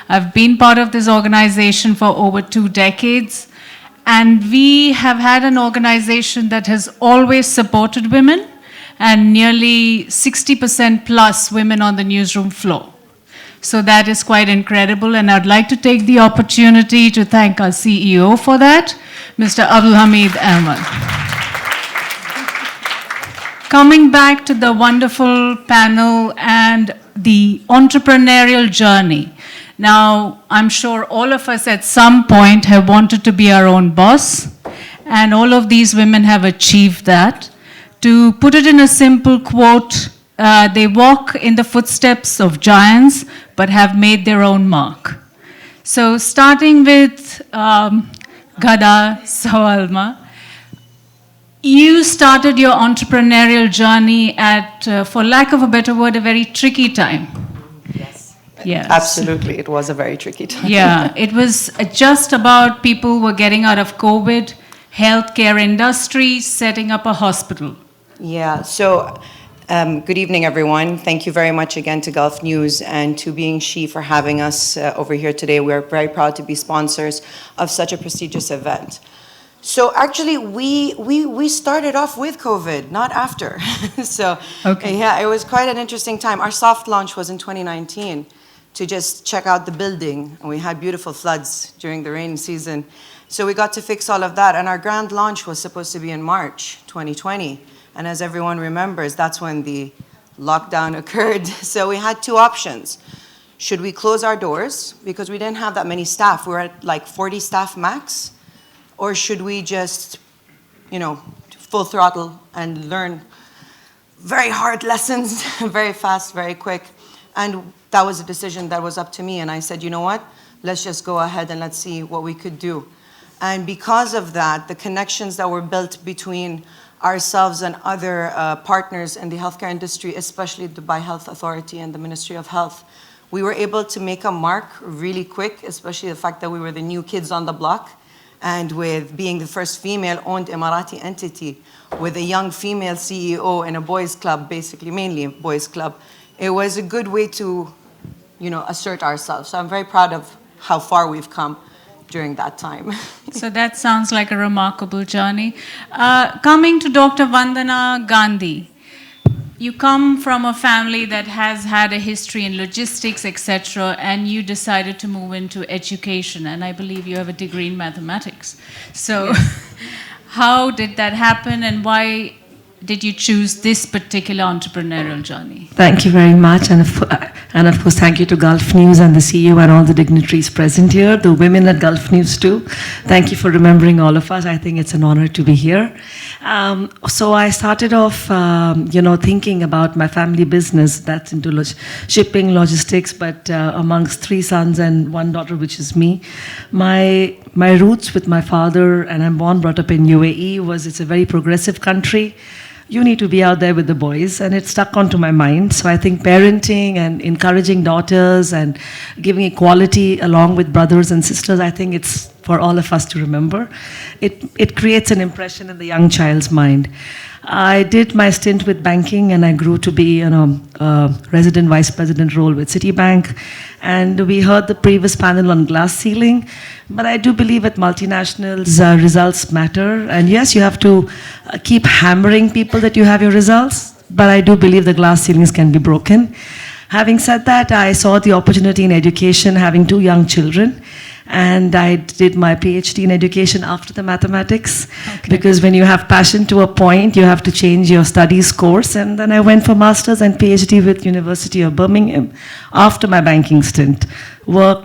I've been part of this organization for over 2 decades. And we have had an organization that has always supported women, and nearly 60% plus women on the newsroom floor. So that is quite incredible, and I'd like to take the opportunity to thank our CEO for that, Mr. Abdulhamid Ahmed. Coming back to the wonderful panel and the entrepreneurial journey. Now, I'm sure all of us at some point have wanted to be our own boss, and all of these women have achieved that. To put it in a simple quote, they walk in the footsteps of giants, but have made their own mark. So starting with Ghada, Sawalmah, you started your entrepreneurial journey at, for lack of a better word, a very tricky time. Yes. Absolutely, it was a very tricky time. Yeah, it was just about people were getting out of COVID, healthcare industry, setting up a hospital. Yeah, so good evening, everyone. Thank you very much again to Gulf News and to Being She for having us over here today. We're very proud to be sponsors of such a prestigious event. So actually, we started off with COVID, not after. So okay. Yeah, it was quite an interesting time. Our soft launch was in 2019 to just check out the building, and we had beautiful floods during the rainy season. So we got to fix all of that, and our grand launch was supposed to be in March 2020. And as everyone remembers, that's when the lockdown occurred. So we had 2 options. Should we close our doors because we didn't have that many staff? We were at like 40 staff max. Or should we just, full throttle and learn very hard lessons, very fast, very quick? And that was a decision that was up to me. And I said, you know what? Let's just go ahead and let's see what we could do. And because of that, the connections that were built between ourselves and other partners in the healthcare industry, especially the Dubai Health Authority and the Ministry of Health, we were able to make a mark really quick, especially the fact that we were the new kids on the block. And with being the first female-owned Emirati entity with a young female CEO and a boys' club, basically mainly a boys' club, it was a good way to, assert ourselves. So I'm very proud of how far we've come during that time. So that sounds like a remarkable journey. Coming to Dr. Vandana Gandhi, you come from a family that has had a history in logistics, etc., and you decided to move into education, and I believe you have a degree in mathematics. So how did that happen, and why did you choose this particular entrepreneurial journey? Thank you very much, and of course thank you to Gulf News and the CEO and all the dignitaries present here, the women at Gulf News too. Thank you for remembering all of us. I think it's an honor to be here. So I started off, thinking about my family business that's into shipping, logistics, but amongst 3 sons and 1 daughter, which is me. My roots with my father, and I'm brought up in UAE, it's a very progressive country. You need to be out there with the boys, and it stuck onto my mind. So I think parenting and encouraging daughters and giving equality along with brothers and sisters, I think it's for all of us to remember. It creates an impression in the young child's mind. I did my stint with banking, and I grew to be a resident vice president role with Citibank. And we heard the previous panel on glass ceiling, but I do believe at multinationals, results matter. And yes, you have to keep hammering people that you have your results, but I do believe the glass ceilings can be broken. Having said that, I saw the opportunity in education, having 2 young children. And I did my PhD in education after the mathematics, because when you have passion to a point, you have to change your studies course. And then I went for master's and PhD with University of Birmingham after my banking stint.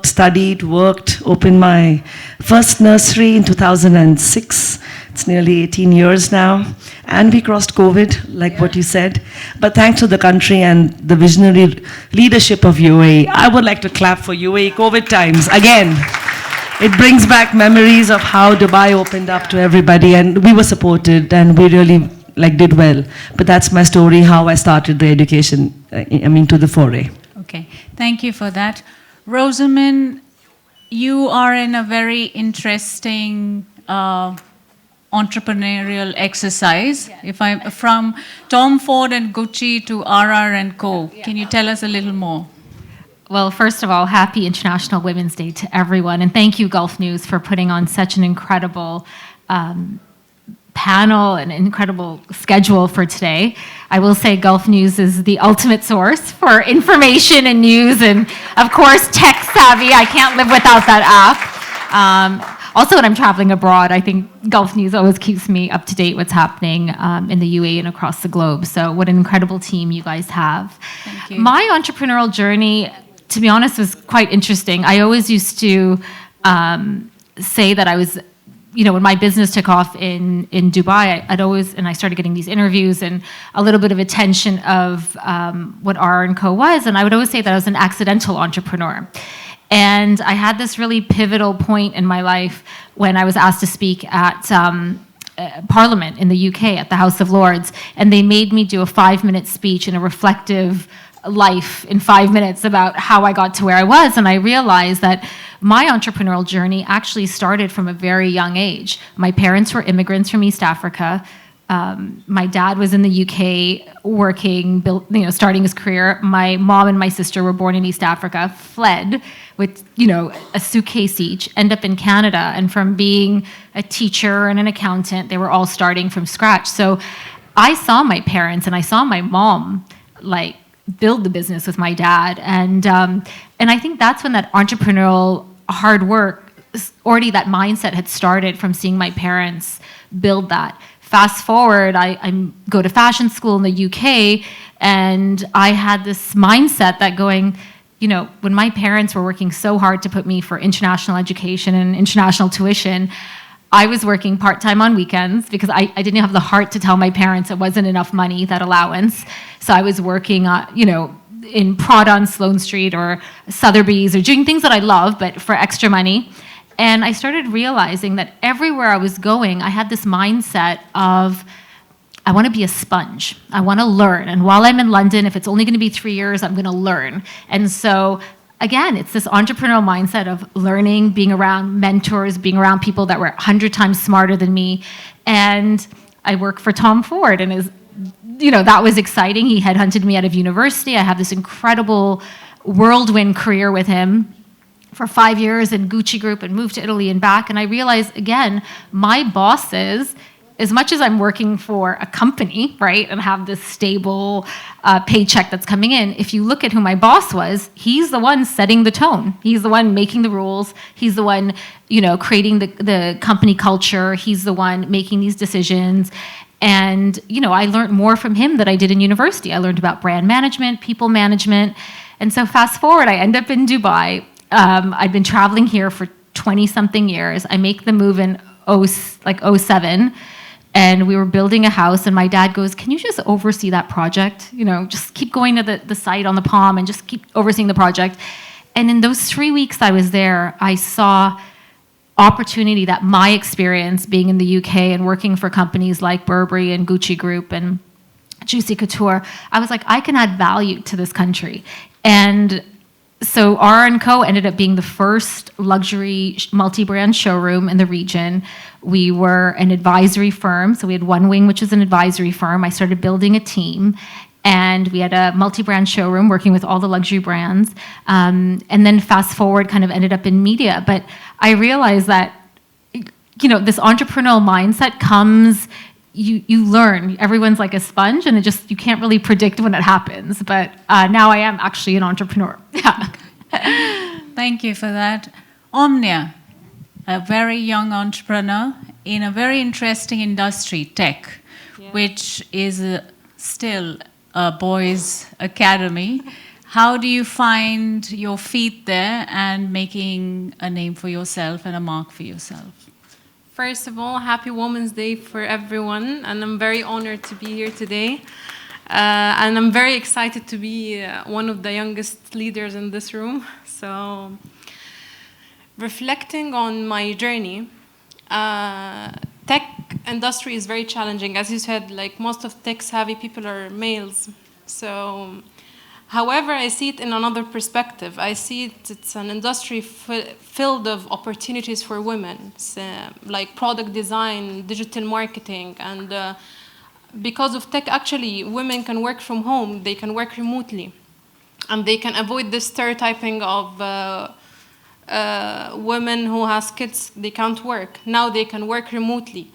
Studied, opened my first nursery in 2006. It's nearly 18 years now. And we crossed COVID, like what you said. But thanks to the country and the visionary leadership of UAE, I would like to clap for UAE COVID times again. It brings back memories of how Dubai opened up to everybody, and we were supported, and we really did well. But that's my story, how I started the education, to the foray. Okay, thank you for that. Rosemin, you are in a very interesting entrepreneurial exercise. Yeah. If I'm from Tom Ford and Gucci to RR and Co. Yeah. Can you tell us a little more? Well, first of all, happy International Women's Day to everyone. And thank you, Gulf News, for putting on such an incredible panel and incredible schedule for today. I will say Gulf News is the ultimate source for information and news, and of course, tech savvy. I can't live without that app. Also, when I'm traveling abroad, I think Gulf News always keeps me up to date what's happening in the UAE and across the globe. So what an incredible team you guys have. Thank you. My entrepreneurial journey, to be honest, was quite interesting. I always used to say that I was, when my business took off in Dubai, I started getting these interviews and a little bit of attention of what R&Co was, and I would always say that I was an accidental entrepreneur. And I had this really pivotal point in my life when I was asked to speak at Parliament in the UK, at the House of Lords, and they made me do a 5-minute speech in a reflective life in 5 minutes about how I got to where I was. And I realized that my entrepreneurial journey actually started from a very young age. My parents were immigrants from East Africa. My dad was in the UK working, starting his career. My mom and my sister were born in East Africa, fled with, a suitcase each, end up in Canada. And from being a teacher and an accountant, they were all starting from scratch. So I saw my parents and I saw my mom, build the business with my dad. And I think that's when that entrepreneurial hard work, already that mindset had started from seeing my parents build that. Fast forward, I go to fashion school in the UK, and I had this mindset that going, when my parents were working so hard to put me for international education and international tuition, I was working part-time on weekends because I didn't have the heart to tell my parents it wasn't enough money, that allowance. So I was working, in Prada on Sloane Street or Sotheby's or doing things that I love, but for extra money. And I started realizing that everywhere I was going, I had this mindset of, I want to be a sponge. I want to learn. And while I'm in London, if it's only going to be 3 years, I'm going to learn. And so, again, it's this entrepreneurial mindset of learning, being around mentors, being around people that were 100 times smarter than me. And I work for Tom Ford, and that was exciting. He headhunted me out of university. I have this incredible whirlwind career with him for 5 years in Gucci Group and moved to Italy and back. And I realized, again, my bosses, as much as I'm working for a company, right, and have this stable paycheck that's coming in, if you look at who my boss was, he's the one setting the tone. He's the one making the rules. He's the one, creating the company culture. He's the one making these decisions. And, I learned more from him than I did in university. I learned about brand management, people management. And so fast forward, I end up in Dubai. I'd been traveling here for 20-something years. I make the move in 07, and we were building a house, and my dad goes, can you just oversee that project? Just keep going to the site on the Palm and just keep overseeing the project. And in those 3 weeks I was there, I saw opportunity that my experience being in the UK and working for companies like Burberry and Gucci Group and Juicy Couture, I was like, I can add value to this country. And so R&Co ended up being the first luxury multi-brand showroom in the region. We were an advisory firm, so we had one wing, which was an advisory firm. I started building a team, and we had a multi-brand showroom working with all the luxury brands. And then fast forward, kind of ended up in media. But I realized that, this entrepreneurial mindset comes, you learn. Everyone's like a sponge, and you can't really predict when it happens. But now I am actually an entrepreneur. Yeah. Thank you for that. Omnia, a very young entrepreneur in a very interesting industry, tech, which is still a boys' academy. How do you find your feet there and making a name for yourself and a mark for yourself? First of all, happy Women's Day for everyone, and I'm very honored to be here today. And I'm very excited to be one of the youngest leaders in this room. So, reflecting on my journey, tech industry is very challenging. As you said, most of tech-savvy people are males. So, however, I see it in another perspective. I see it's an industry filled of opportunities for women, like product design, digital marketing, and because of tech, actually, women can work from home. They can work remotely. and they can avoid this stereotyping of women who has kids, they can't work. Now they can work remotely.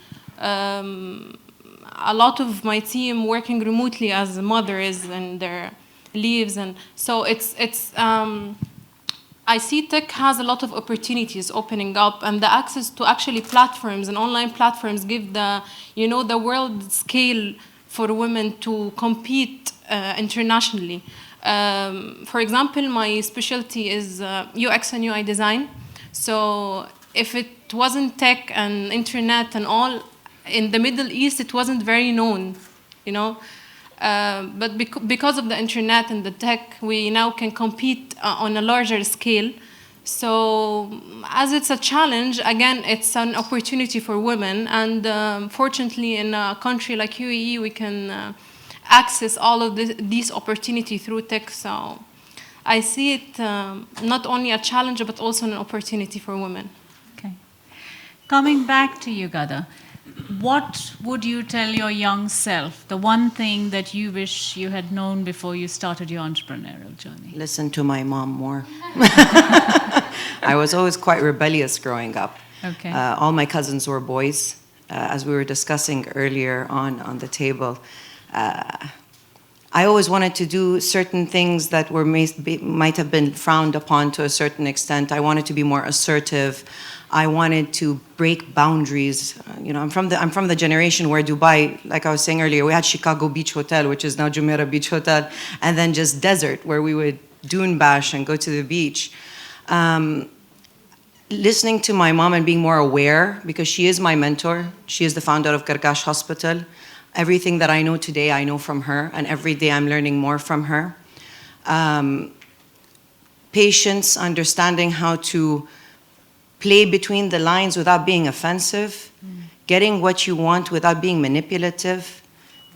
A lot of my team working remotely as mothers and their leaves, and so I see tech has a lot of opportunities opening up, and the access to actually platforms and online platforms give the world scale for women to compete internationally. For example, my specialty is UX and UI design. So if it wasn't tech and internet and all, in the Middle East, it wasn't very known, But because of the internet and the tech, we now can compete on a larger scale. So as it's a challenge, again, it's an opportunity for women. And fortunately, in a country like UAE, we can access all of these opportunities through tech. So I see it not only a challenge, but also an opportunity for women. Okay. Coming back to you, Ghada, what would you tell your young self, the one thing that you wish you had known before you started your entrepreneurial journey? Listen to my mom more. I was always quite rebellious growing up. Okay. All my cousins were boys. As we were discussing earlier on the table, I always wanted to do certain things that might have been frowned upon to a certain extent. I wanted to be more assertive. I wanted to break boundaries. I'm from the generation where Dubai, like I was saying earlier, we had Chicago Beach Hotel, which is now Jumeirah Beach Hotel, and then just desert, where we would dune bash and go to the beach. Listening to my mom and being more aware, because she is my mentor. She is the founder of Gargash Hospital. Everything that I know today, I know from her, and every day I'm learning more from her. Patience, understanding how to play between the lines without being offensive, getting what you want without being manipulative,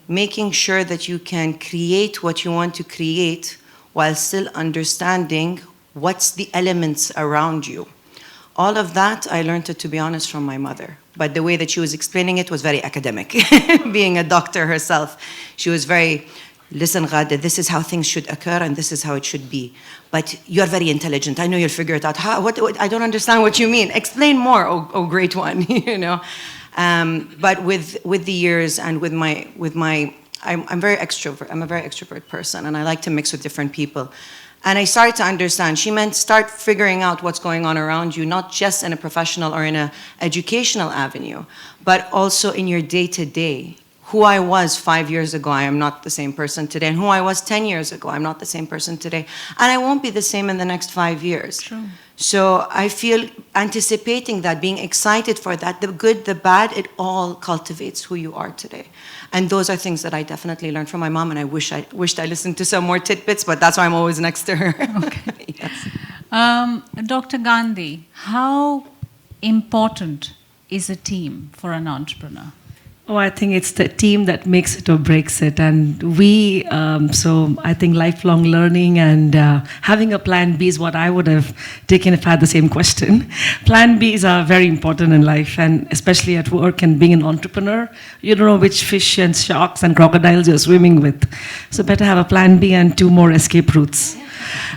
making sure that you can create what you want to create while still understanding what's the elements around you. All of that, I learned it, to be honest, from my mother. But the way that she was explaining it was very academic. Being a doctor herself, she was very, listen, Ghada, this is how things should occur and this is how it should be. But you're very intelligent. I know you'll figure it out. What, I don't understand what you mean. Explain more, oh great one, But with the years and with my, I'm very extrovert. I'm a very extrovert person, and I like to mix with different people. And I started to understand. She meant start figuring out what's going on around you, not just in a professional or in an educational avenue, but also in your day-to-day. Who I was 5 years ago, I am not the same person today. And who I was 10 years ago, I'm not the same person today. And I won't be the same in the next 5 years. True. So I feel anticipating that, being excited for that, the good, the bad, it all cultivates who you are today. And those are things that I definitely learned from my mom, and I wished I listened to some more tidbits, but that's why I'm always next to her. Okay. Yes. Dr. Gandhi, how important is a team for an entrepreneur? Oh, I think it's the team that makes it or breaks it. And so I think lifelong learning and having a plan B is what I would have taken if I had the same question. Plan Bs are very important in life, and especially at work and being an entrepreneur. You don't know which fish and sharks and crocodiles you're swimming with. So better have a plan B and 2 more escape routes.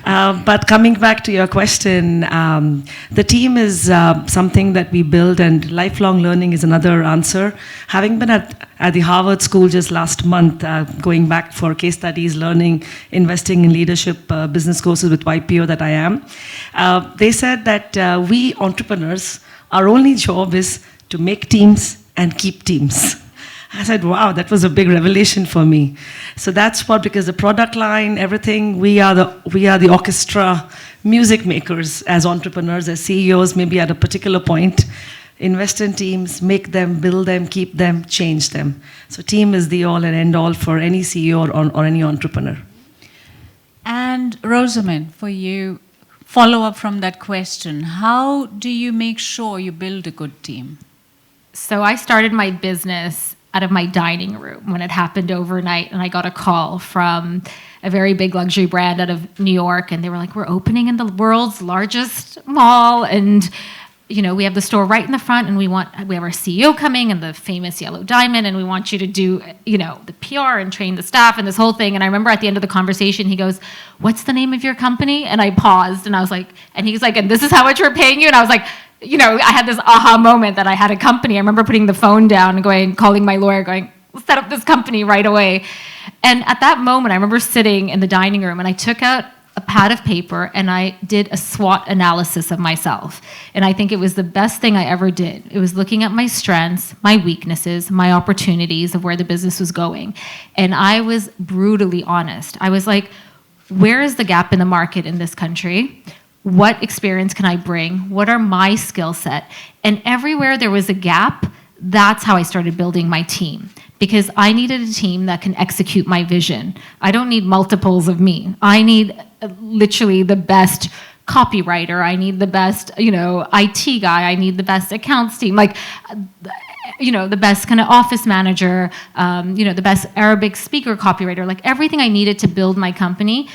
But coming back to your question, the team is something that we build, and lifelong learning is another answer. Having been at the Harvard School just last month, going back for case studies, learning, investing in leadership business courses with YPO that I am, they said that we entrepreneurs, our only job is to make teams and keep teams. I said, wow, that was a big revelation for me. So that's what, because the product line, everything, we are the orchestra, music makers as entrepreneurs, as CEOs, maybe at a particular point. Invest in teams, make them, build them, keep them, change them. So team is the all and end all for any CEO or any entrepreneur. And Rosemin, for you, follow up from that question. How do you make sure you build a good team? So I started my business out of my dining room when it happened overnight, and I got a call from a very big luxury brand out of New York, and they were like, we're opening in the world's largest mall, and we have the store right in the front, and we have our CEO coming and the famous yellow diamond, and we want you to do, the PR and train the staff and this whole thing. And I remember at the end of the conversation, he goes, "What's the name of your company?" And I paused, and I was like, and he's like, "And this is how much we're paying you?" And I was like, I had this aha moment that I had a company. I remember putting the phone down and calling my lawyer, going, "Let's set up this company right away." And at that moment, I remember sitting in the dining room, and I took out a pad of paper and I did a SWOT analysis of myself. And I think it was the best thing I ever did. It was looking at my strengths, my weaknesses, my opportunities of where the business was going. And I was brutally honest. I was like, where is the gap in the market in this country? What experience can I bring? What are my skill set? And everywhere there was a gap, that's how I started building my team. Because I needed a team that can execute my vision. I don't need multiples of me. I need literally the best copywriter. I need the best, IT guy. I need the best accounts team. The best kind of office manager, the best Arabic speaker copywriter. Like everything I needed to build my company.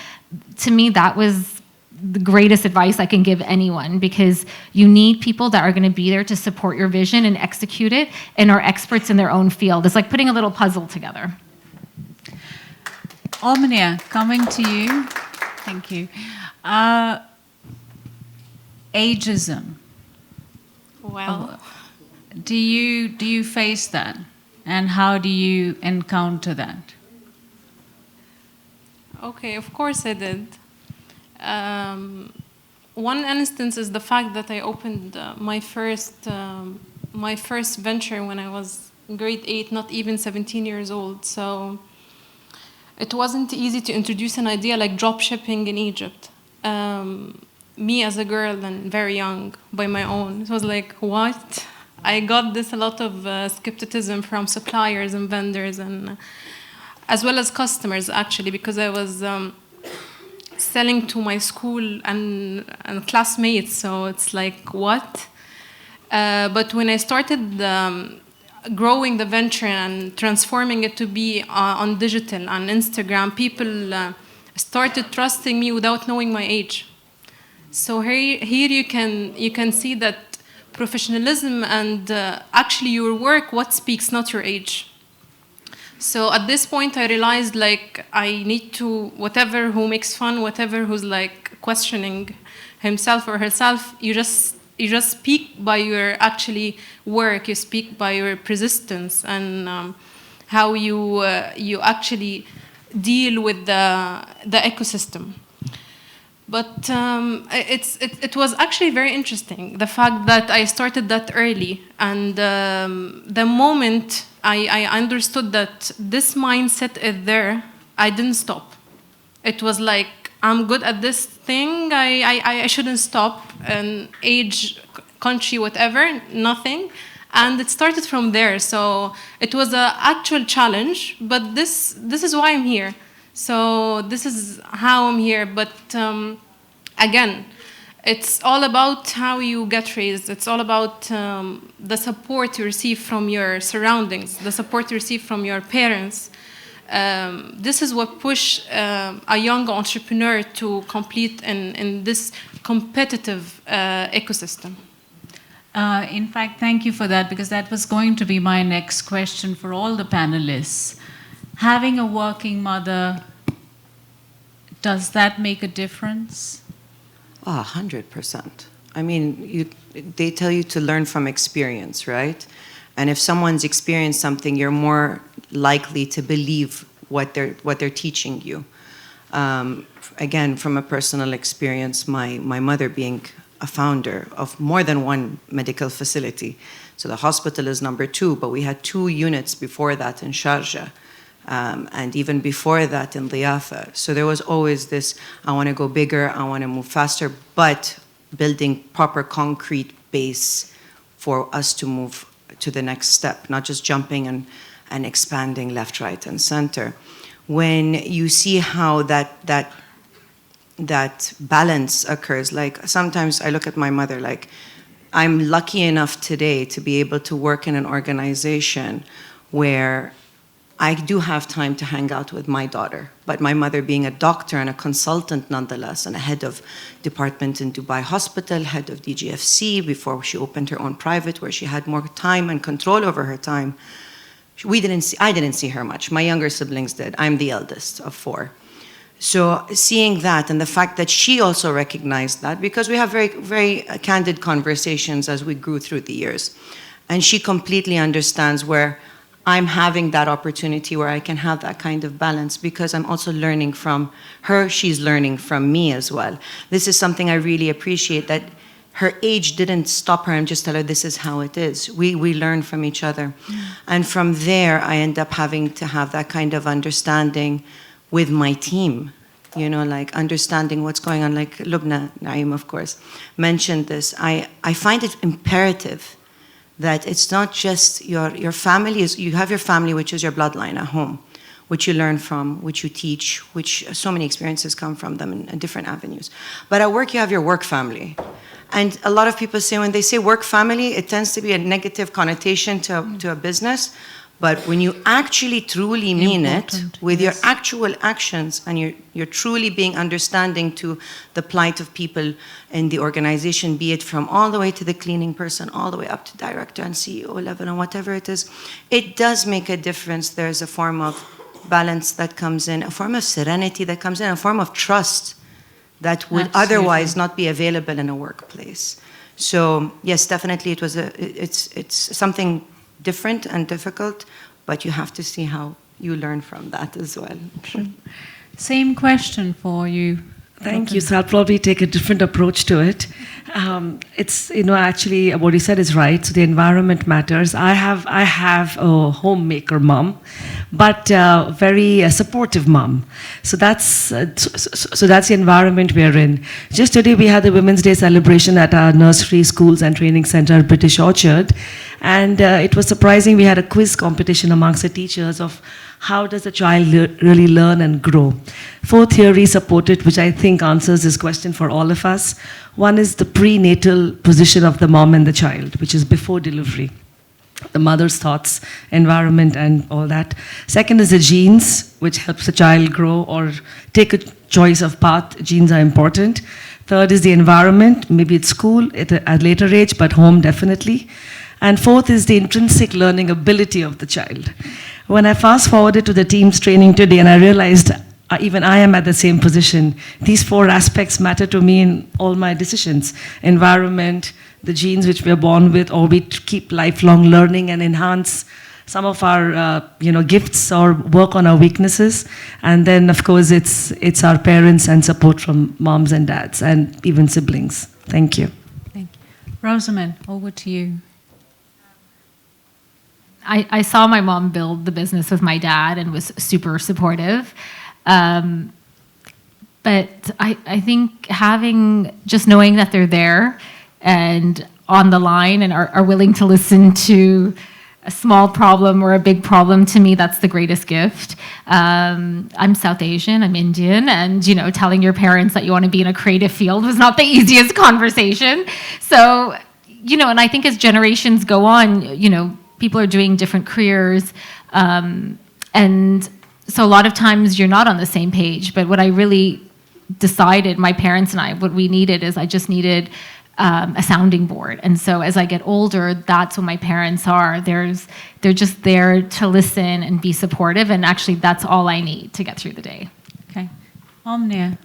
To me, that was the greatest advice I can give anyone, because you need people that are going to be there to support your vision and execute it and are experts in their own field. It's like putting a little puzzle together. Omnia, coming to you. Thank you. Ageism. Well, Do you face that? And how do you encounter that? okay, of course I did. One instance is the fact that I opened my first venture when I was grade 8, not even 17 years old. So it wasn't easy to introduce an idea like drop shipping in Egypt. Me as a girl and very young by my own, it was like, what? I got a lot of skepticism from suppliers and vendors, and as well as customers, actually, because I was selling to my school and classmates, so it's like, what? But when I started growing the venture and transforming it to be on digital, on Instagram, people started trusting me without knowing my age. So here you can see that professionalism and actually your work, what speaks, not your age. So at this point, I realized I need to, whatever who makes fun, whatever who's questioning himself or herself, you just speak by your actually work. You speak by your persistence and how you actually deal with the ecosystem. But it was actually very interesting, the fact that I started that early, and the moment I understood that this mindset is there, I didn't stop. It was like, I'm good at this thing, I shouldn't stop, and age, country, whatever, nothing. And it started from there. So it was an actual challenge, but this is why I'm here. So this is how I'm here. But again, it's all about how you get raised. It's all about the support you receive from your surroundings, the support you receive from your parents. This is what push a young entrepreneur to compete in this competitive ecosystem. In fact, thank you for that, because that was going to be my next question for all the panelists. Having a working mother, does that make a difference? 100%. I mean, they tell you to learn from experience, right? And if someone's experienced something, you're more likely to believe what they're teaching you. Again, from a personal experience, my mother being a founder of more than one medical facility. So the hospital is number 2, but we had 2 units before that in Sharjah. And even before that in Diafa. So there was always this, I want to go bigger, I want to move faster, but building proper concrete base for us to move to the next step, not just jumping and expanding left, right, and center. When you see how that balance occurs, like sometimes I look at my mother, like I'm lucky enough today to be able to work in an organization where I do have time to hang out with my daughter. But my mother being a doctor and a consultant nonetheless, and a head of department in Dubai Hospital, head of DGFC before she opened her own private where she had more time and control over her time, I didn't see her much. My younger siblings did. I'm the eldest of 4. So seeing that and the fact that she also recognized that, because we have very, very candid conversations as we grew through the years. And she completely understands where I'm having that opportunity where I can have that kind of balance, because I'm also learning from her, she's learning from me as well. This is something I really appreciate, that her age didn't stop her and just tell her this is how it is. We learn from each other. And from there, I end up having to have that kind of understanding with my team, like understanding what's going on. Like Lubna Naim, of course, mentioned this. I find it imperative that it's not just your family, you have your family, which is your bloodline at home, which you learn from, which you teach, which so many experiences come from them in different avenues. But at work, you have your work family. And a lot of people say, when they say work family, it tends to be a negative connotation to a business. But when you actually truly mean it, with your actual actions, and you're truly being understanding to the plight of people in the organization, be it from all the way to the cleaning person, all the way up to director and CEO level and whatever it is, it does make a difference. There's a form of balance that comes in, a form of serenity that comes in, a form of trust that would otherwise not be available in a workplace. So yes, definitely it's something different and difficult, but you have to see how you learn from that as well. Same question for you. Thank you. So I'll probably take a different approach to it. It's, actually what you said is right. So the environment matters. I have a homemaker mom, but very supportive mom. So that's the environment we're in. Just today we had the Women's Day celebration at our nursery, schools and training center, British Orchard. And it was surprising. We had a quiz competition amongst the teachers of how does a child really learn and grow. 4 theories supported, which I think answers this question for all of us. One is the prenatal position of the mom and the child, which is before delivery. The mother's thoughts, environment, and all that. Second is the genes, which helps the child grow or take a choice of path. Genes are important. Third is the environment, maybe it's school at a later age, but home definitely. And fourth is the intrinsic learning ability of the child. When I fast forwarded to the team's training today, and I realized even I am at the same position, these 4 aspects matter to me in all my decisions. Environment, the genes which we are born with, or we keep lifelong learning and enhance some of our gifts or work on our weaknesses. And then, of course, it's our parents and support from moms and dads and even siblings. Thank you. Thank you. Rosemin, over to you. I saw my mom build the business with my dad and was super supportive. But I think just knowing that they're there and on the line and are willing to listen to a small problem or a big problem, to me, that's the greatest gift. I'm South Asian, I'm Indian, and telling your parents that you want to be in a creative field was not the easiest conversation. So, and I think as generations go on, people are doing different careers, and so a lot of times you're not on the same page. But what I really decided, my parents and I, what we needed is I just needed a sounding board. And so as I get older, that's what my parents are. They're just there to listen and be supportive, and actually that's all I need to get through the day. Okay. Omnia.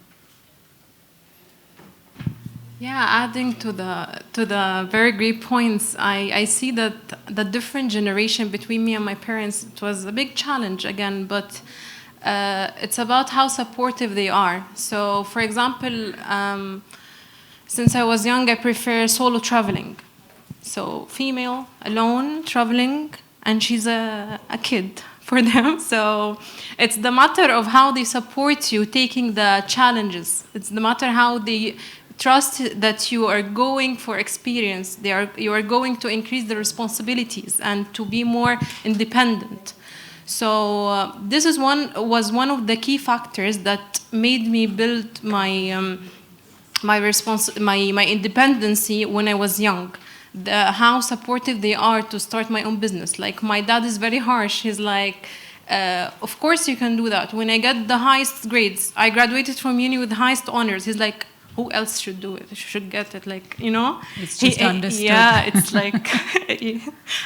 Yeah, adding to the very great points, I see that the different generation between me and my parents, it was a big challenge again, but it's about how supportive they are. So, for example, since I was young, I prefer solo traveling. So, female, alone, traveling, and she's a kid for them. So, it's the matter of how they support you taking the challenges. It's the matter how they trust that you are going for experience. You are going to increase the responsibilities and to be more independent. So this was one of the key factors that made me build my independency when I was young. How supportive they are to start my own business. Like my dad is very harsh. He's like, Of course you can do that. When I got the highest grades, I graduated from uni with the highest honors. He's like, who else should do it? Should get it, like, you know? It's just understood. Yeah, it's like,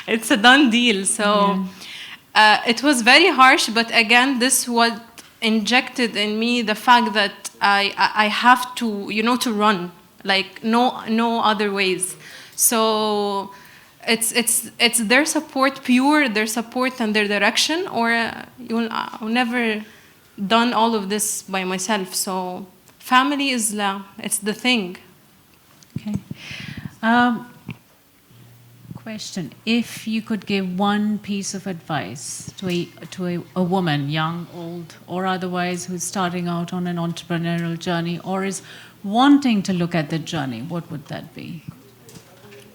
it's a done deal. So it was very harsh, but again, this what injected in me the fact that I have to, you know, to run, like no other ways. So it's their support, pure their support and their direction, or I'll never done all of this by myself. So family is it's the thing. Okay. Question: if you could give one piece of advice to a woman, young, old, or otherwise, who's starting out on an entrepreneurial journey or is wanting to look at the journey, what would that be?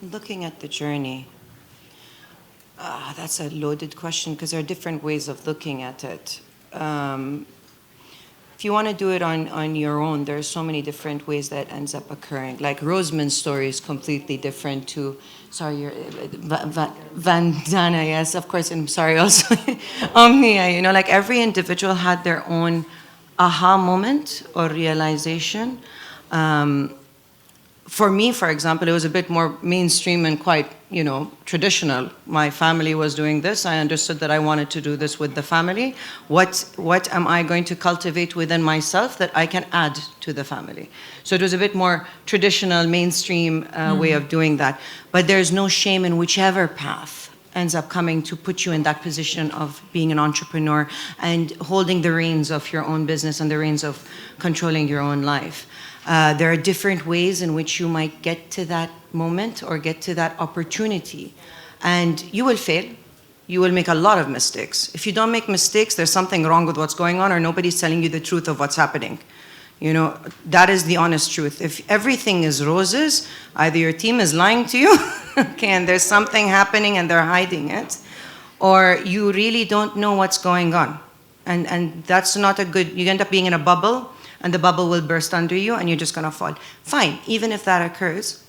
Looking at the journey, that's a loaded question because there are different ways of looking at it. If you want to do it on your own, there are so many different ways that ends up occurring. Like Rosemin's story is completely different to, Vandana, yes, of course, I'm sorry, also Omnia, you know, like every individual had their own aha moment or realization. For me, for example, it was a bit more mainstream and quite, you know, traditional. My family was doing this. I understood that I wanted to do this with the family. What am I going to cultivate within myself that I can add to the family? So it was a bit more traditional, mainstream way of doing that. But there's no shame in whichever path ends up coming to put you in that position of being an entrepreneur and holding the reins of your own business and the reins of controlling your own life. There are different ways in which you might get to that moment or get to that opportunity. And you will fail. You will make a lot of mistakes. If you don't make mistakes, there's something wrong with what's going on or nobody's telling you the truth of what's happening. You know, that is the honest truth. If everything is roses, either your team is lying to you, okay, and there's something happening and they're hiding it, or you really don't know what's going on. And that's not a good, you end up being in a bubble, and the bubble will burst under you and you're just going to fall. Fine, even if that occurs,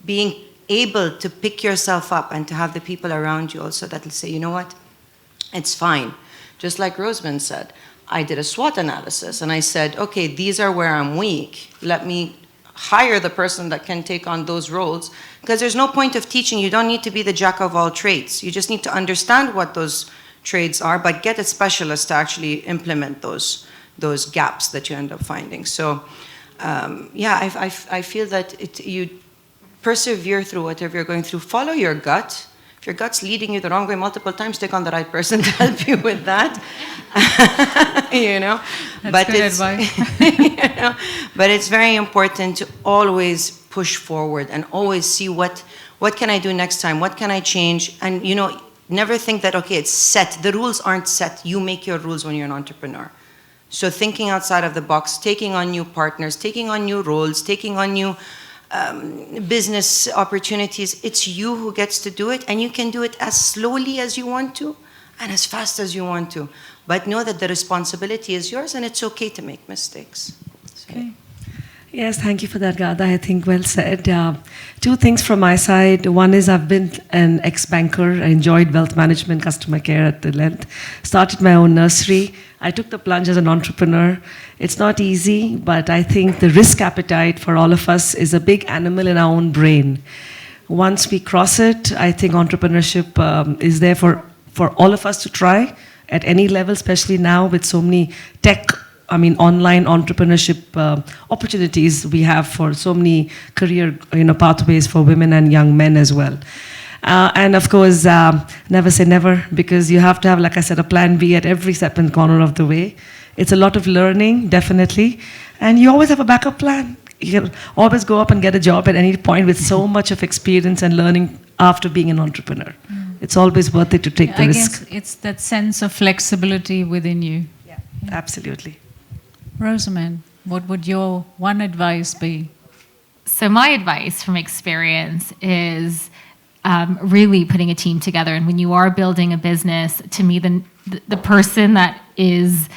being able to pick yourself up and to have the people around you also that will say, you know what, it's fine. Just like Rosemin said, I did a SWOT analysis and I said, okay, these are where I'm weak. Let me hire the person that can take on those roles, because there's no point of teaching. You don't need to be the jack of all trades. You just need to understand what those trades are, but get a specialist to actually implement those gaps that you end up finding. So, yeah, I feel that you persevere through whatever you're going through. Follow your gut. If your gut's leading you the wrong way multiple times, take on the right person to help you with that. You know, That's good advice. You know, but it's very important to always push forward and always see what can I do next time? What can I change? And you know, never think that okay, it's set. The rules aren't set. You make your rules when you're an entrepreneur. So thinking outside of the box, taking on new partners, taking on new roles, taking on new business opportunities, it's you who gets to do it, and you can do it as slowly as you want to and as fast as you want to. But know that the responsibility is yours and it's okay to make mistakes. So. Okay. Yes, thank you for that, Ghada. I think well said. Two things from my side. One is I've been an ex-banker. I enjoyed wealth management, customer care at the length. Started my own nursery. I took the plunge as an entrepreneur. It's not easy, but I think the risk appetite for all of us is a big animal in our own brain. Once we cross it, I think entrepreneurship is there for all of us to try at any level, especially now with so many online entrepreneurship opportunities we have for so many career pathways for women and young men as well. And of course, never say never, because you have to have, like I said, a plan B at every step and corner of the way. It's a lot of learning, definitely. And you always have a backup plan. You can always go up and get a job at any point with so much of experience and learning after being an entrepreneur. It's always worth it to take the risk. I guess it's that sense of flexibility within you. Yeah, absolutely. Rosemin, what would your one advice be? So my advice from experience is really putting a team together. And when you are building a business, to me, the person that is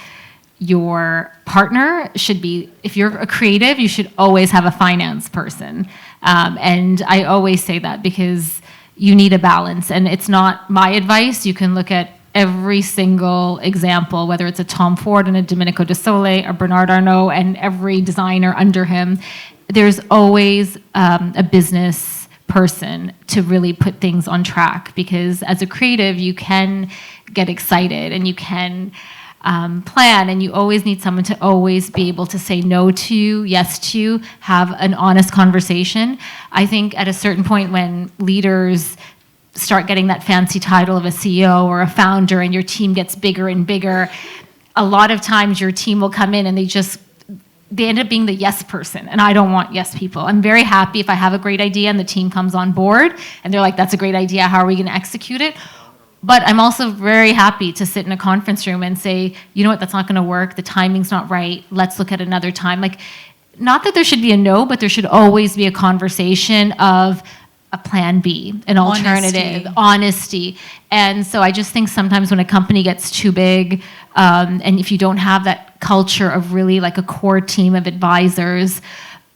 your partner should be, if you're a creative, you should always have a finance person. And I always say that because you need a balance. And it's not my advice. You can look at every single example, whether it's a Tom Ford and a Domenico De Sole, or Bernard Arnault and every designer under him. There's always a business person to really put things on track, because as a creative, you can get excited and you can plan, and you always need someone to always be able to say no to you, yes to you, have an honest conversation. I think at a certain point when leaders start getting that fancy title of a CEO or a founder and your team gets bigger and bigger, a lot of times your team will come in and they end up being the yes person, and I don't want yes people. I'm very happy if I have a great idea and the team comes on board and they're like, that's a great idea, how are we going to execute it? But I'm also very happy to sit in a conference room and say, you know what, that's not going to work, the timing's not right, let's look at another time. Like, not that there should be a no, but there should always be a conversation of a plan B, an alternative, honesty. And so I just think sometimes when a company gets too big, and if you don't have that culture of really like a core team of advisors,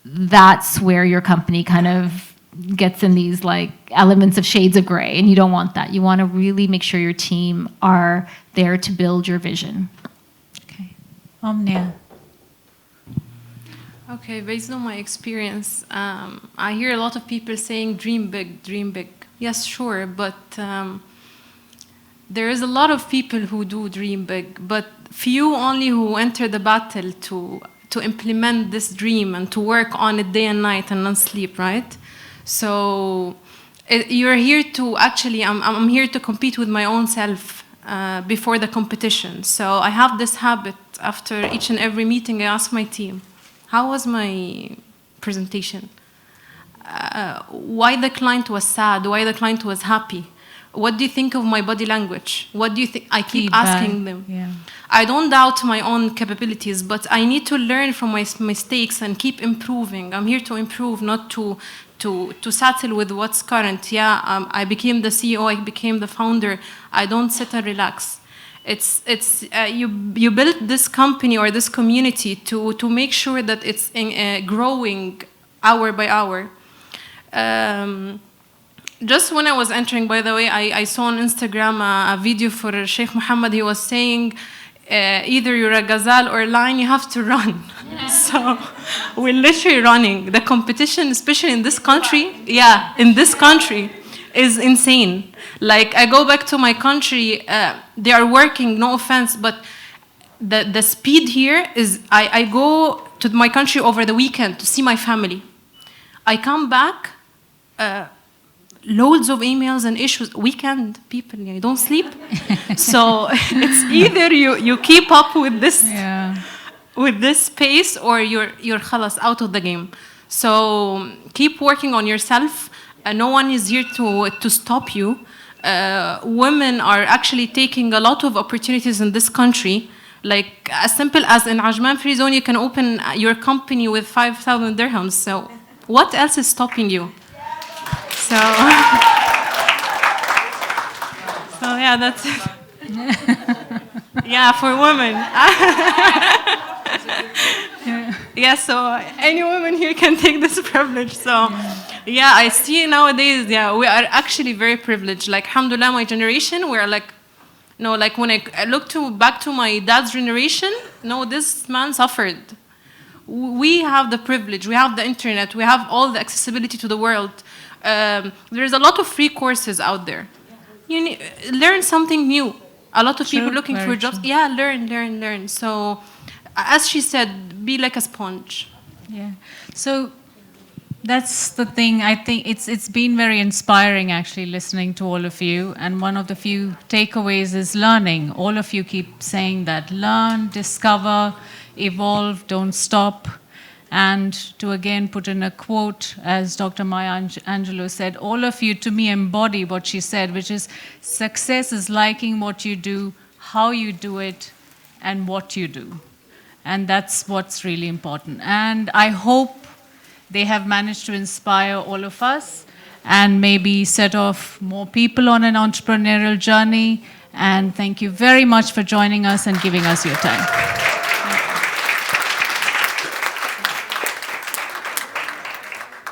that's where your company kind of gets in these like elements of shades of gray, and you don't want that. You want to really make sure your team are there to build your vision. Okay. Omnia. Okay, based on my experience, I hear a lot of people saying dream big, dream big. Yes, sure, but there is a lot of people who do dream big, but few only who enter the battle to implement this dream and to work on it day and night and not sleep, right? So you're here to actually, I'm here to compete with my own self before the competition. So I have this habit after each and every meeting, I ask my team, how was my presentation? Why the client was sad? Why the client was happy? What do you think of my body language? What do you think? I keep asking them. Yeah. I don't doubt my own capabilities, but I need to learn from my mistakes and keep improving. I'm here to improve, not to settle with what's current. Yeah, I became the CEO, I became the founder. I don't sit and relax. You built this company or this community to make sure that it's growing hour by hour. Just when I was entering, by the way, I saw on Instagram a video for Sheikh Muhammad. He was saying, either you're a gazelle or a lion, you have to run. So we're literally running. The competition, especially in this country, is insane. Like, I go back to my country, they are working, no offense, but the speed here is, I go to my country over the weekend to see my family. I come back, loads of emails and issues. Weekend, people, you don't sleep. So it's either you keep up with this pace, or you're khalas, out of the game. So keep working on yourself. No one is here to stop you. Women are actually taking a lot of opportunities in this country. Like, as simple as in Ajman Free Zone, you can open your company with 5,000 dirhams. So what else is stopping you? So yeah, that's it. Yeah, for women. Yeah, so any woman here can take this privilege. So yeah, I see nowadays, yeah, we are actually very privileged. Like, alhamdulillah, my generation, we're like, no, like when I look back to my dad's generation, no, this man suffered. We have the privilege, we have the internet, we have all the accessibility to the world. There's a lot of free courses out there. You learn something new. A lot of people looking for jobs. True. Yeah, learn. So, as she said, be like a sponge. Yeah. So that's the thing. I think it's been very inspiring actually listening to all of you. And one of the few takeaways is learning. All of you keep saying that. Learn, discover, evolve, don't stop. And to again put in a quote, as Dr. Maya Angelou said, all of you to me embody what she said, which is success is liking what you do, how you do it, and what you do. And that's what's really important. And I hope they have managed to inspire all of us and maybe set off more people on an entrepreneurial journey. And thank you very much for joining us and giving us your time.